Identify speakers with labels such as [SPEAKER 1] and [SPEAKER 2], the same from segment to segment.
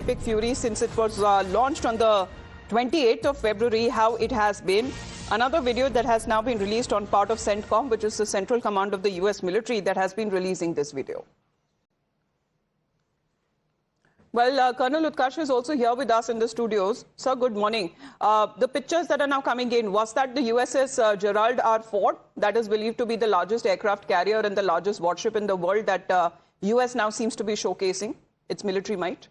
[SPEAKER 1] Epic Fury since it was launched on the 28th of February, how it has been. Another video that has now been released on part of CENTCOM, which is the Central Command of the US military, that has been releasing this video. Well, Colonel Utkarsh is also here with us in the studios. Sir, good morning. The pictures that are now coming in, was that the USS Gerald R. Ford, that is believed to be the largest aircraft carrier and the largest warship in the world that US now seems to be showcasing its military might?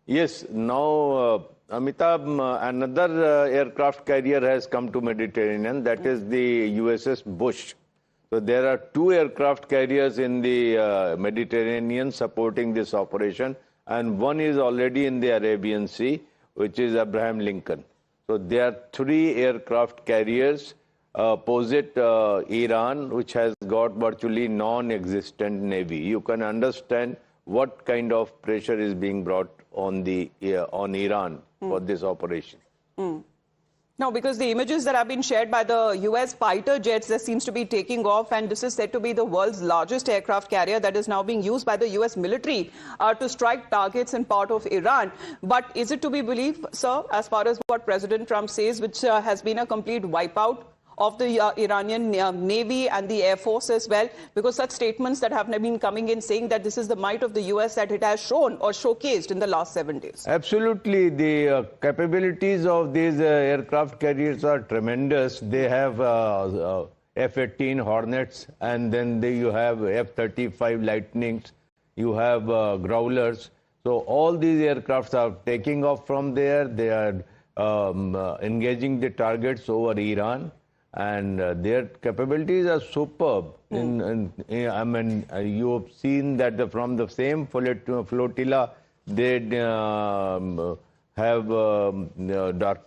[SPEAKER 2] Yes, now Amitabh, another aircraft carrier has come to Mediterranean, that is the USS Bush. So there are two aircraft carriers in the Mediterranean supporting this operation, and one is already in the Arabian Sea, which is Abraham Lincoln. So there are three aircraft carriers opposite Iran, which has got virtually non-existent navy. You can understand what kind of pressure is being brought on the on Iran for this operation.
[SPEAKER 1] No, because the images that have been shared by the US fighter jets that seems to be taking off, and this is said to be the world's largest aircraft carrier that is now being used by the US military to strike targets in part of Iran. But is it to be believed, sir, as far as what President Trump says, which has been a complete wipeout of the Iranian Navy and the Air Force as well, because such statements that have been coming in saying that this is the might of the US that it has shown or showcased in the last 7 days?
[SPEAKER 2] Absolutely. The capabilities of these aircraft carriers are tremendous. They have F-18 Hornets, and then you have F-35 Lightnings, you have Growlers. So all these aircrafts are taking off from there. They are engaging the targets over Iran. And their capabilities are superb. I mean, you have seen that from the same flotilla, they have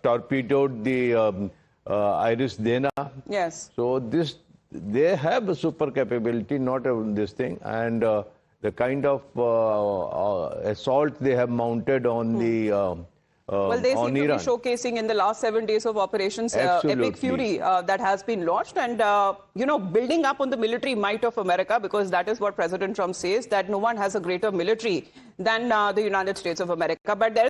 [SPEAKER 2] torpedoed the Iris Dena.
[SPEAKER 1] Yes.
[SPEAKER 2] So they have a super capability, not this thing. And the kind of assault they have mounted on the
[SPEAKER 1] well, they seem to be
[SPEAKER 2] Iran.
[SPEAKER 1] showcasing in the last 7 days of operations Epic Fury that has been launched, and you know, building up on the military might of America, because that is what President Trump says, that no one has a greater military than the United States of America. But there